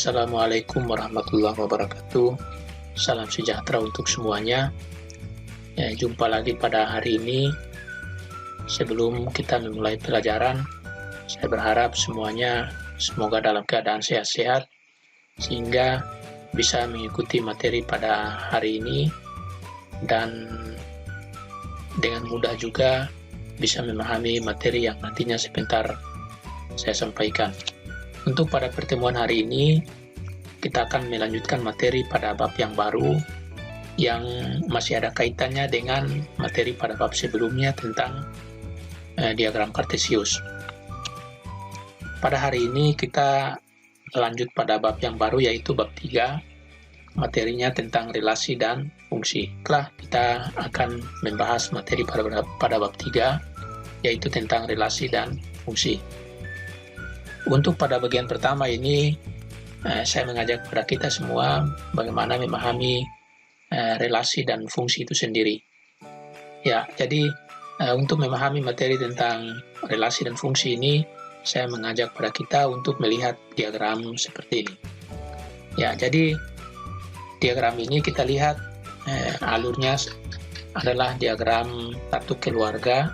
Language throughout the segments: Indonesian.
Assalamualaikum warahmatullahi wabarakatuh. Salam sejahtera untuk semuanya. Ya, jumpa lagi pada hari ini. Sebelum kita memulai pelajaran, saya berharap semuanya semoga dalam keadaan sehat-sehat, sehingga bisa mengikuti materi pada hari ini dan dengan mudah juga bisa memahami materi yang nantinya sebentar saya sampaikan. Untuk pada pertemuan hari ini, kita akan melanjutkan materi pada bab yang baru yang masih ada kaitannya dengan materi pada bab sebelumnya tentang diagram kartesius. Pada hari ini kita lanjut pada bab yang baru, yaitu bab 3, materinya tentang relasi dan fungsi. Setelah kita akan membahas materi pada bab 3, yaitu tentang relasi dan fungsi. Untuk pada bagian pertama ini, saya mengajak kepada kita semua bagaimana memahami relasi dan fungsi itu sendiri. Ya, jadi untuk memahami materi tentang relasi dan fungsi ini, saya mengajak kepada kita untuk melihat diagram seperti ini. Ya, jadi diagram ini kita lihat alurnya adalah diagram satu keluarga,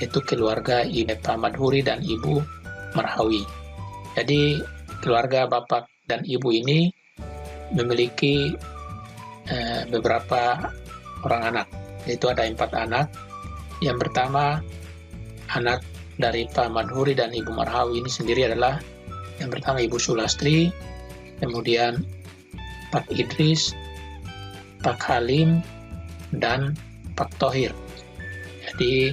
yaitu keluarga Pak Madhuri dan Ibu Marhawi. Jadi keluarga bapak dan ibu ini memiliki beberapa orang anak, yaitu ada 4 anak. Yang pertama, anak dari Pak Madhuri dan Ibu Marhawi ini sendiri adalah yang pertama Ibu Sulastri, kemudian Pak Idris, Pak Halim, dan Pak Thohir. Jadi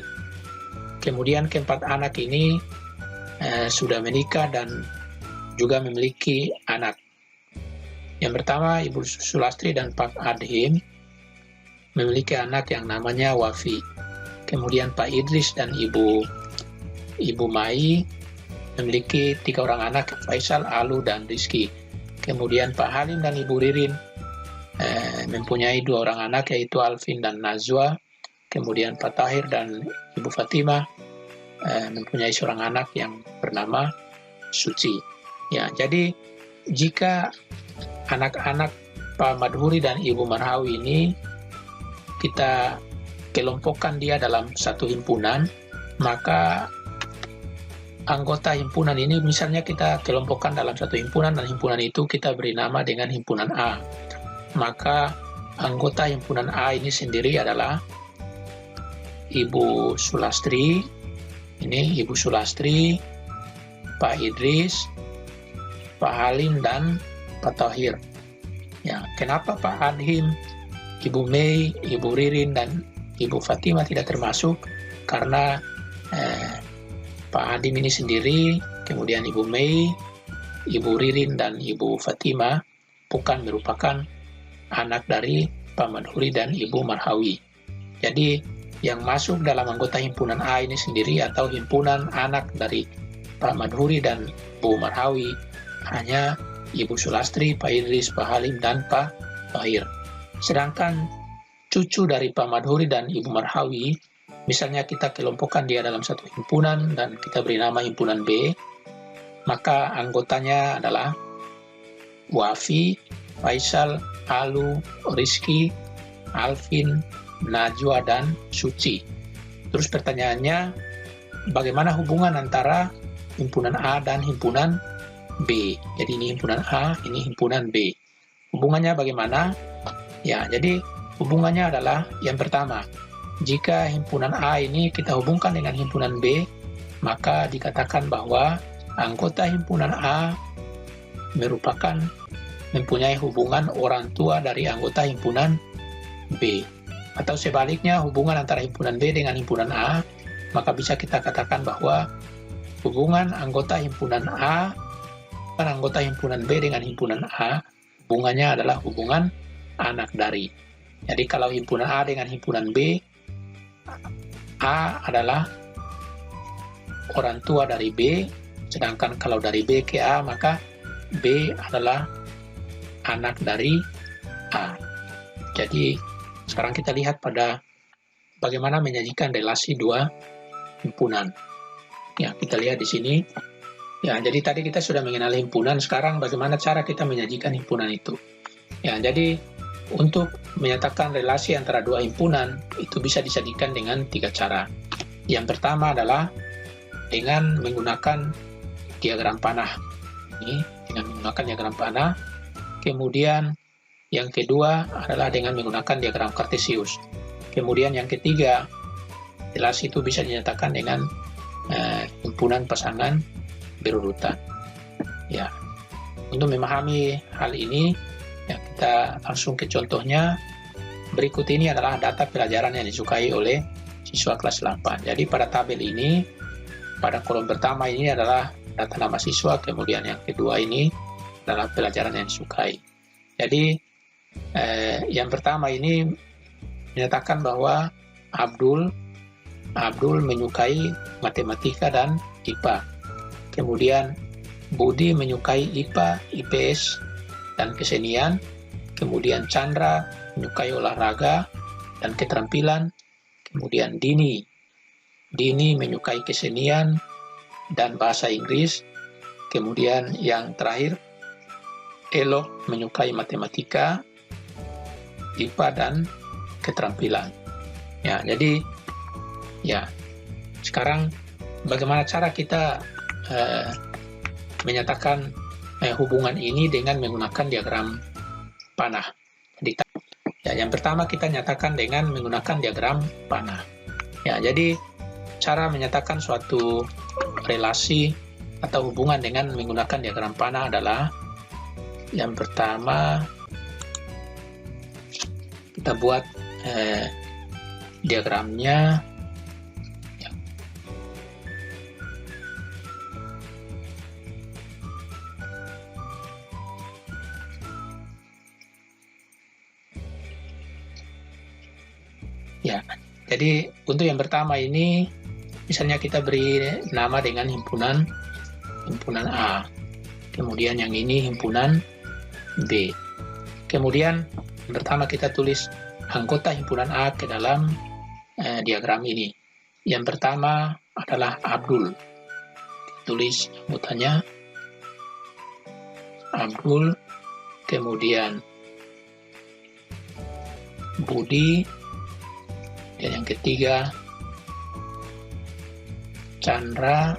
kemudian keempat anak ini sudah menikah dan juga memiliki anak. Yang pertama, Ibu Sulastri dan Pak Adhim memiliki anak yang namanya Wafi. Kemudian Pak Idris dan Ibu Mai memiliki 3 orang anak, Faisal, Alu, dan Rizki. Kemudian Pak Halim dan Ibu Ririn mempunyai 2 orang anak, yaitu Alvin dan Nazwa. Kemudian Pak Tahir dan Ibu Fatimah mempunyai seorang anak yang bernama Suci. Ya, jadi jika anak-anak Pak Madhuri dan Ibu Marhawi ini kita kelompokkan dia dalam satu himpunan, maka anggota himpunan ini misalnya kita kelompokkan dalam satu himpunan dan himpunan itu kita beri nama dengan himpunan A. Maka anggota himpunan A ini sendiri adalah Ibu Sulastri, ini Ibu Sulastri, Pak Idris, Pak Halim, dan Pak Thohir. Ya, kenapa Pak Adhim, Ibu Mei, Ibu Ririn, dan Ibu Fatimah tidak termasuk? Karena Pak Adhim ini sendiri, kemudian Ibu Mei, Ibu Ririn, dan Ibu Fatimah bukan merupakan anak dari Pak Madhuri dan Ibu Marhawi. Jadi yang masuk dalam anggota himpunan A ini sendiri atau himpunan anak dari Pak Madhuri dan Bu Marhawi hanya Ibu Sulastri, Pak Idris, Pak Halim, dan Pak Thohir. Sedangkan cucu dari Pak Madhuri dan Ibu Marhawi, misalnya kita kelompokkan dia dalam satu himpunan dan kita beri nama himpunan B, maka anggotanya adalah Wafi, Faisal, Alu, Rizki, Alvin, Najwa, dan Suci. Terus pertanyaannya, bagaimana hubungan antara himpunan A dan himpunan B? Jadi ini himpunan A, ini himpunan B. Hubungannya bagaimana? Ya, jadi hubungannya adalah yang pertama, jika himpunan A ini kita hubungkan dengan himpunan B, maka dikatakan bahwa anggota himpunan A mempunyai hubungan orang tua dari anggota himpunan B. Atau sebaliknya, hubungan antara himpunan B dengan himpunan A, maka bisa kita katakan bahwa hubungan anggota himpunan A dan anggota himpunan B dengan himpunan A, hubungannya adalah hubungan anak dari. Jadi kalau himpunan A dengan himpunan B, A adalah orang tua dari B, sedangkan kalau dari B ke A, maka B adalah anak dari A. Jadi sekarang kita lihat pada bagaimana menyajikan relasi 2 himpunan. Ya, kita lihat di sini Ya, jadi tadi kita sudah mengenal himpunan, sekarang bagaimana cara kita menyajikan himpunan itu. Ya, jadi untuk menyatakan relasi antara dua himpunan, itu bisa disajikan dengan 3 cara. Yang pertama adalah dengan menggunakan diagram panah. Ini, dengan menggunakan diagram panah. Kemudian yang kedua adalah dengan menggunakan diagram kartesius. Kemudian yang ketiga, relasi itu bisa dinyatakan dengan himpunan pasangan berurutan. Ya, untuk memahami hal ini, ya kita langsung ke contohnya. Berikut ini adalah data pelajaran yang disukai oleh siswa kelas 8. Jadi pada tabel ini, pada kolom pertama ini adalah data nama siswa, kemudian yang kedua ini adalah pelajaran yang disukai. Jadi yang pertama ini menyatakan bahwa Abdul menyukai matematika dan IPA. Kemudian Budi menyukai IPA, IPS, dan kesenian. Kemudian Chandra menyukai olahraga dan keterampilan. Kemudian Dini menyukai kesenian dan bahasa Inggris. Kemudian yang terakhir, Elok menyukai matematika, IPA, dan keterampilan. Ya, jadi ya sekarang bagaimana cara kita menyatakan hubungan ini dengan menggunakan diagram panah. Ya, yang pertama kita nyatakan dengan menggunakan diagram panah. Ya, jadi cara menyatakan suatu relasi atau hubungan dengan menggunakan diagram panah adalah yang pertama kita buat diagramnya. Ya, jadi untuk yang pertama ini, misalnya kita beri nama dengan himpunan A. Kemudian yang ini himpunan B. Kemudian yang pertama kita tulis anggota himpunan A ke dalam diagram ini. Yang pertama adalah Abdul. Tulis anggotanya Abdul. Kemudian Budi. Dan yang ketiga, Chandra,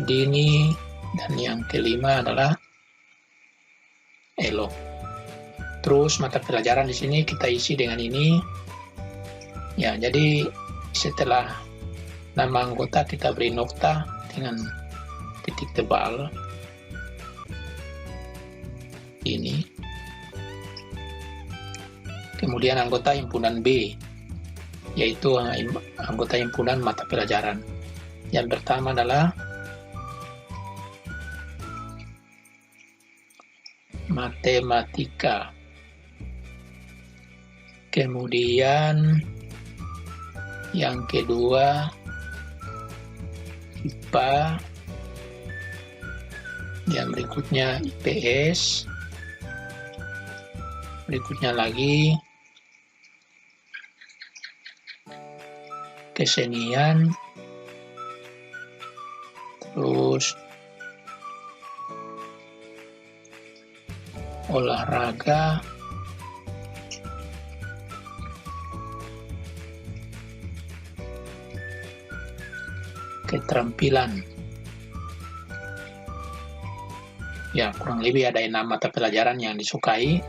Dini, dan yang kelima adalah Elok. Terus mata pelajaran di sini kita isi dengan ini. Ya, jadi setelah nama anggota kita beri nokta dengan titik tebal ini. Kemudian anggota himpunan B, yaitu anggota himpunan mata pelajaran. Yang pertama adalah matematika. Kemudian yang kedua IPA. Yang berikutnya IPS. Berikutnya lagi kesenian, terus olahraga, keterampilan. Ya, kurang lebih ada 6 mata pelajaran yang disukai.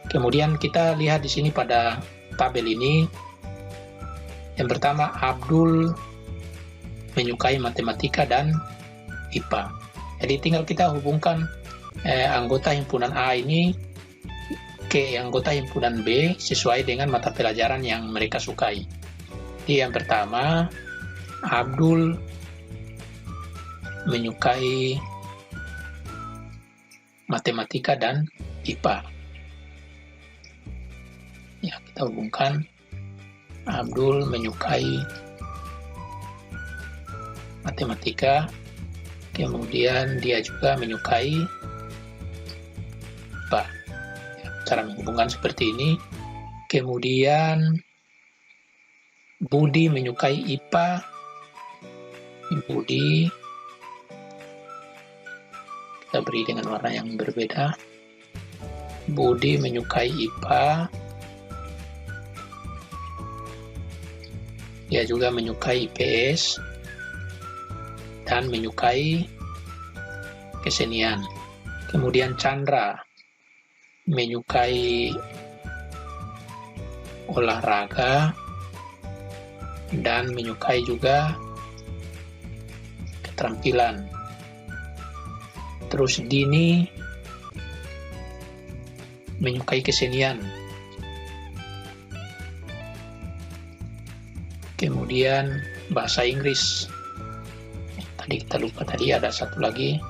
Kemudian kita lihat di sini pada tabel ini. Yang pertama, Abdul menyukai matematika dan IPA. Jadi tinggal kita hubungkan anggota himpunan A ini ke anggota himpunan B sesuai dengan mata pelajaran yang mereka sukai. Jadi yang pertama, Abdul menyukai matematika dan IPA. Ya, kita hubungkan. Abdul menyukai matematika, kemudian dia juga menyukai IPA. Ya, cara menghubungkan seperti ini. Kemudian Budi menyukai IPA Budi kita beri dengan warna yang berbeda. Budi menyukai IPA. Dia juga menyukai IPS dan menyukai kesenian. Kemudian Chandra menyukai olahraga dan menyukai juga keterampilan. Terus Dini menyukai kesenian. Kemudian bahasa Inggris. Tadi kita lupa, tadi ada satu lagi.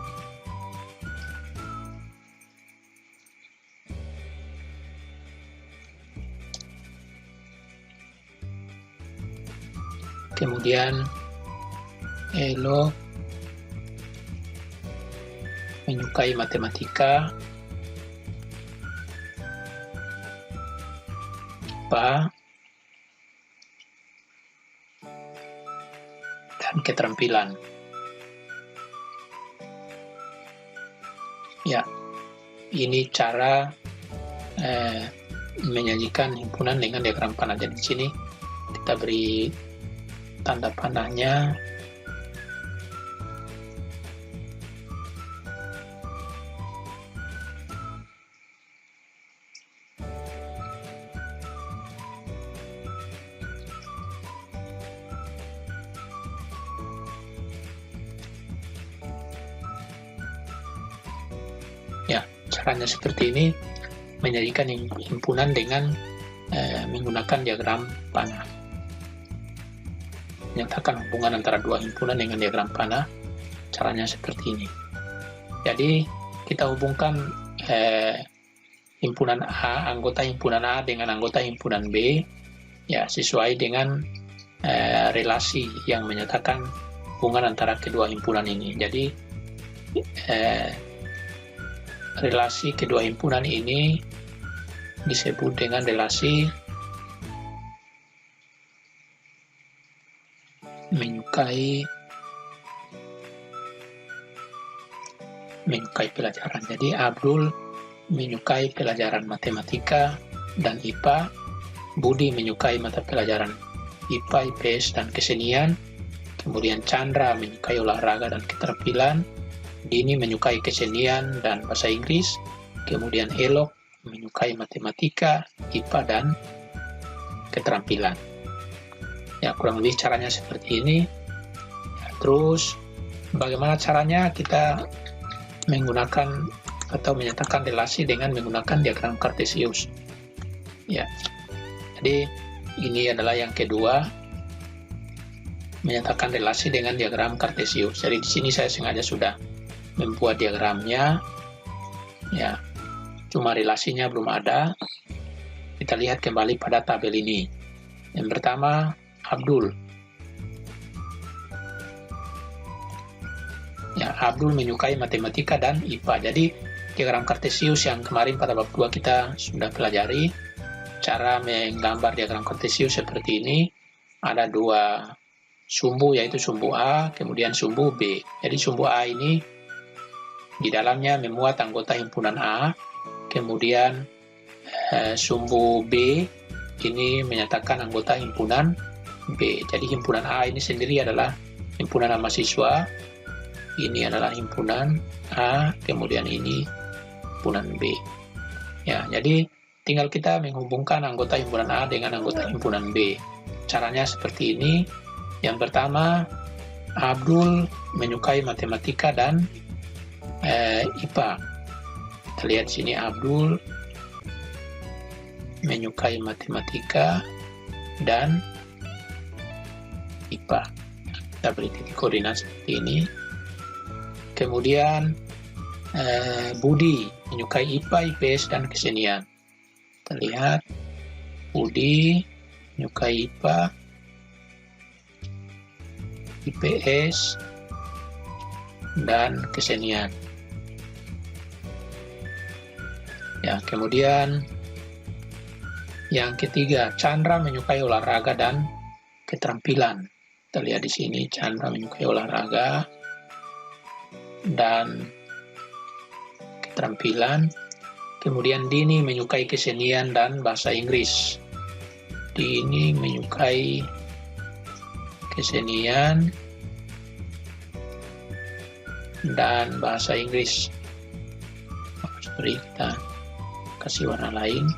Kemudian Elo menyukai matematika. IPA dan keterampilan. Ya, ini cara menyajikan himpunan dengan diagram panah. Jadi di sini kita beri tanda panahnya. Ya, caranya seperti ini, menjadikan himpunan dengan menggunakan diagram panah. Menyatakan hubungan antara dua himpunan dengan diagram panah, caranya seperti ini. Jadi kita hubungkan himpunan A, anggota himpunan A dengan anggota himpunan B, ya sesuai dengan relasi yang menyatakan hubungan antara kedua himpunan ini. Jadi relasi kedua himpunan ini disebut dengan relasi menyukai pelajaran. Jadi Abdul menyukai pelajaran matematika dan IPA, Budi menyukai mata pelajaran IPA, IPS, dan kesenian, kemudian Chandra menyukai olahraga dan keterampilan, Dini menyukai kesenian dan bahasa Inggris, kemudian Elok menyukai matematika, IPA, dan keterampilan. Ya, kurang lebih caranya seperti ini. Ya, terus bagaimana caranya kita menggunakan atau menyatakan relasi dengan menggunakan diagram kartesius. Ya, jadi ini adalah yang kedua, menyatakan relasi dengan diagram kartesius. Jadi di sini saya sengaja sudah membuat diagramnya, ya, cuma relasinya belum ada. Kita lihat kembali pada tabel ini. Yang pertama, Abdul. Ya, Abdul menyukai matematika dan IPA. Jadi diagram kartesius yang kemarin pada bab 2 kita sudah pelajari. Cara menggambar diagram kartesius seperti ini. Ada dua sumbu, yaitu sumbu A, kemudian sumbu B. Jadi sumbu A ini di dalamnya memuat anggota himpunan A, kemudian sumbu B ini menyatakan anggota himpunan B. Jadi himpunan A ini sendiri adalah himpunan mahasiswa, ini adalah himpunan A, kemudian ini himpunan B. Ya, jadi tinggal kita menghubungkan anggota himpunan A dengan anggota himpunan B. Caranya seperti ini. Yang pertama, Abdul menyukai matematika dan IPA. Kita lihat sini, Abdul menyukai matematika dan IPA. Kita beri titik koordinat seperti ini. Kemudian Budi menyukai IPA, IPS, dan kesenian. Kita lihat, Budi menyukai IPA, IPS, dan kesenian. Ya, kemudian yang ketiga, Chandra menyukai olahraga dan keterampilan. Kita lihat di sini, Chandra menyukai olahraga dan keterampilan. Kemudian Dini menyukai kesenian dan bahasa Inggris. Dini menyukai kesenian dan bahasa Inggris. Seperti kita kasih warna lain.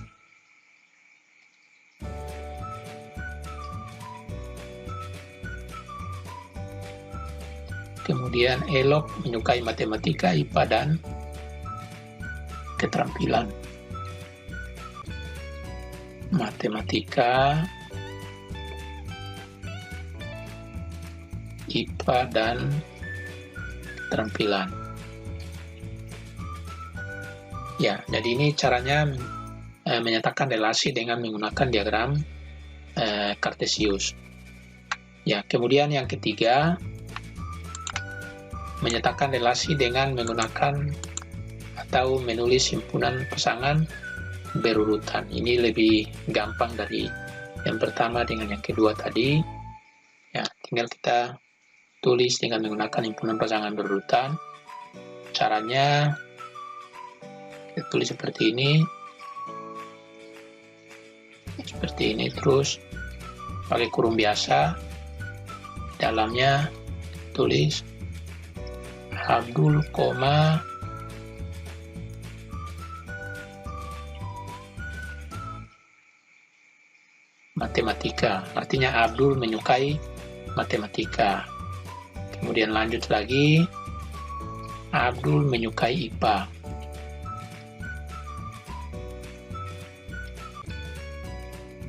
Kemudian Elok menyukai matematika, IPA, dan keterampilan. Matematika, IPA, dan keterampilan. Ya, jadi ini caranya menyatakan relasi dengan menggunakan diagram Kartesius. Ya, kemudian yang ketiga, menyatakan relasi dengan menggunakan atau menulis himpunan pasangan berurutan. Ini lebih gampang dari yang pertama dengan yang kedua tadi. Ya, tinggal kita tulis dengan menggunakan himpunan pasangan berurutan. Caranya kita tulis seperti ini. Seperti ini, terus pakai kurung biasa. Dalamnya tulis Abdul, matematika. Artinya Abdul menyukai matematika. Kemudian lanjut lagi, Abdul menyukai IPA.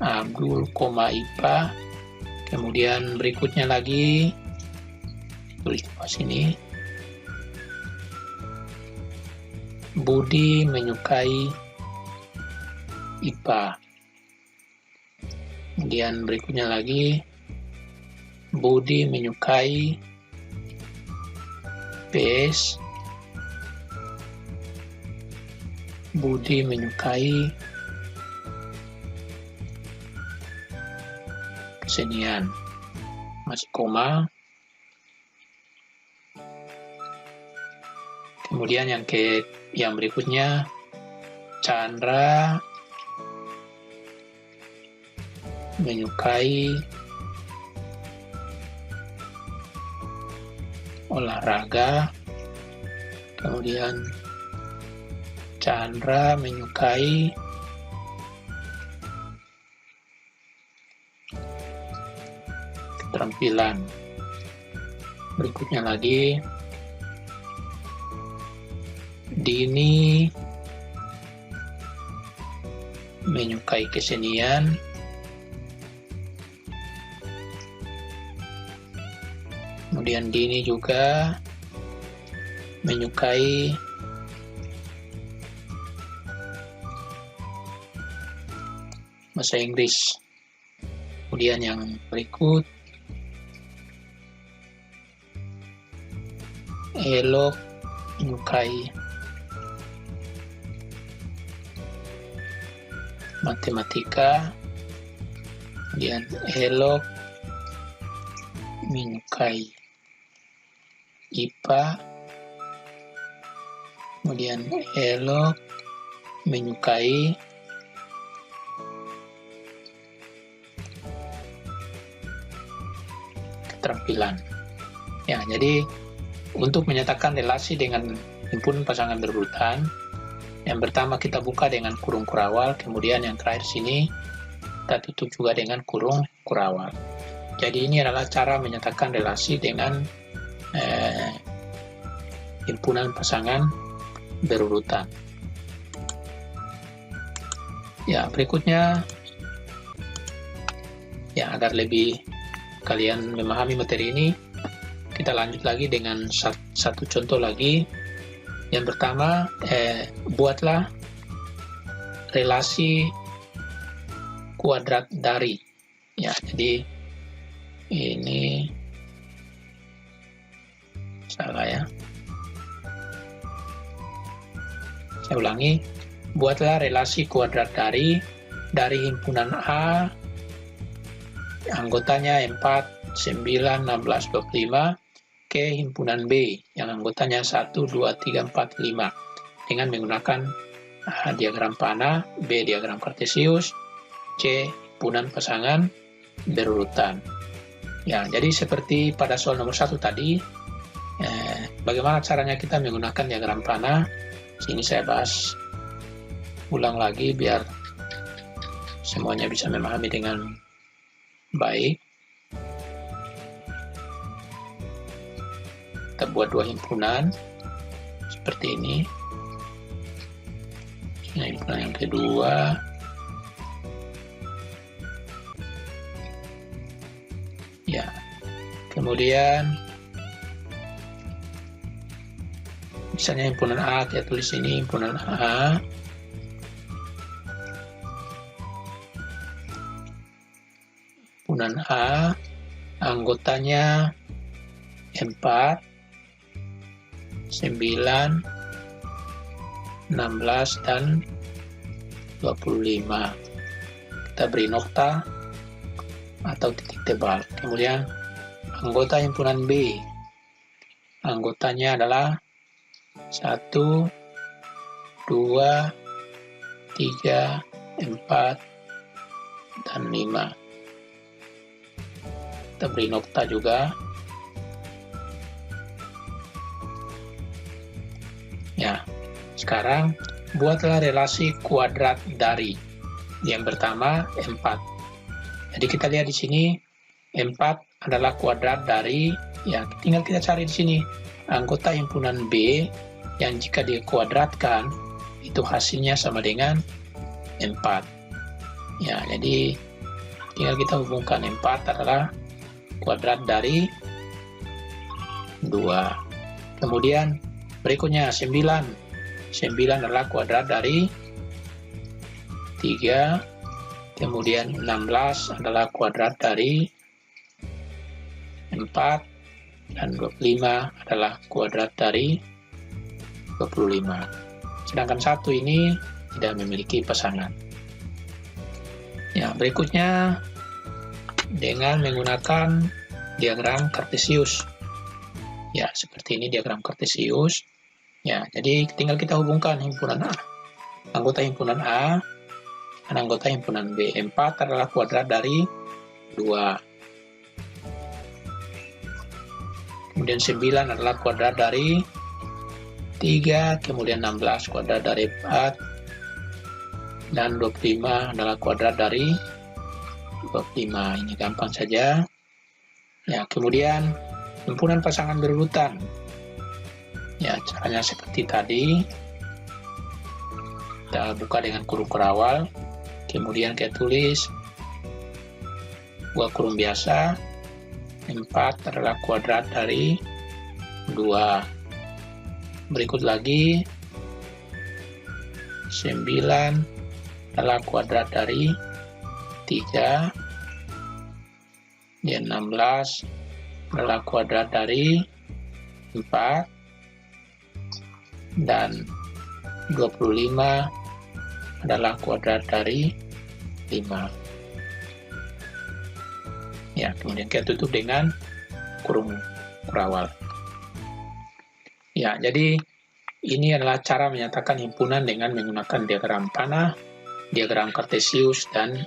Abdul, IPA. Kemudian berikutnya lagi, tulis di bawah sini, Budi menyukai IPA. Kemudian berikutnya lagi, Budi menyukai PS. Budi menyukai kesenian. Masih koma. Kemudian yang berikutnya, Chandra menyukai olahraga. Kemudian Chandra menyukai keterampilan. Berikutnya lagi, Dini menyukai kesenian. Kemudian Dini juga menyukai bahasa Inggris. Kemudian yang berikut, Elok menyukai matematika. Kemudian Elok menyukai IPA. Kemudian Elok menyukai keterampilan. Ya, jadi untuk menyatakan relasi dengan himpunan pasangan berurutan, yang pertama kita buka dengan kurung kurawal, kemudian yang terakhir sini kita tutup juga dengan kurung kurawal. Jadi ini adalah cara menyatakan relasi dengan himpunan pasangan berurutan. Ya, berikutnya, ya agar lebih kalian memahami materi ini, kita lanjut lagi dengan satu contoh lagi. Yang pertama, buatlah relasi kuadrat dari. Ya, jadi ini salah ya. Saya ulangi, buatlah relasi kuadrat dari himpunan A, anggotanya 4, 9, 16, 25 ke himpunan B yang anggotanya 1, 2, 3, 4, 5 dengan menggunakan A diagram panah, B diagram kartesius, C himpunan pasangan berurutan. Ya, jadi seperti pada soal nomor 1 tadi, bagaimana caranya kita menggunakan diagram panah? Sini saya bahas ulang lagi biar semuanya bisa memahami dengan baik. Kita buat dua himpunan seperti ini. Ini himpunan yang kedua. Ya, kemudian misalnya himpunan A, kita tulis ini himpunan A. Himpunan A, anggotanya 4, 9, 16, dan 25. Kita beri nokta atau titik tebal. Kemudian anggota himpunan B, anggotanya adalah 1, 2, 3, 4, dan 5. Kita beri nokta juga. Ya, sekarang buatlah relasi kuadrat dari yang pertama 4. Jadi kita lihat di sini 4 adalah kuadrat dari, ya tinggal kita cari di sini anggota himpunan B yang jika dikuadratkan itu hasilnya sama dengan 4. Ya, jadi tinggal kita hubungkan 4 adalah kuadrat dari 2. Kemudian berikutnya 9. 9 adalah kuadrat dari 3. Kemudian 16 adalah kuadrat dari 4. Dan 25 adalah kuadrat dari 25. Sedangkan 1 ini tidak memiliki pasangan. Ya, berikutnya dengan menggunakan diagram kartesius. Ya, seperti ini diagram kartesius. Ya, jadi tinggal kita hubungkan himpunan A. Anggota himpunan A dan anggota himpunan B. 4 adalah kuadrat dari 2. Kemudian 9 adalah kuadrat dari 3. Kemudian 16 kuadrat dari 4. Dan 25 adalah kuadrat dari 25. Ini gampang saja. Ya, kemudian himpunan pasangan berurutan. Ya, caranya seperti tadi. Kita buka dengan kurung kerawal. Kemudian kita tulis buah kurung biasa. 4 adalah kuadrat dari 2. Berikut lagi 9 adalah kuadrat dari 3. Dan 16 adalah kuadrat dari 4. Dan 25 adalah kuadrat dari 5. Ya, kemudian kita tutup dengan kurung kerawal. Ya, jadi ini adalah cara menyatakan himpunan dengan menggunakan diagram panah, diagram kartesius, dan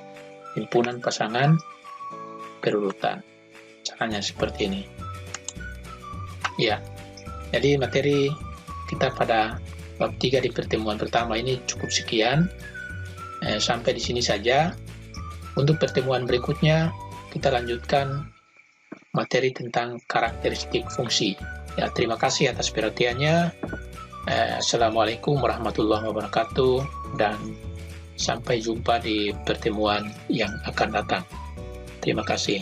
himpunan pasangan berurutan. Caranya seperti ini. Ya, jadi materi kita pada bab 3 di pertemuan pertama ini cukup sekian. Sampai di sini saja. Untuk pertemuan berikutnya, kita lanjutkan materi tentang karakteristik fungsi. Ya, terima kasih atas perhatiannya. Assalamualaikum warahmatullahi wabarakatuh, dan sampai jumpa di pertemuan yang akan datang. Terima kasih.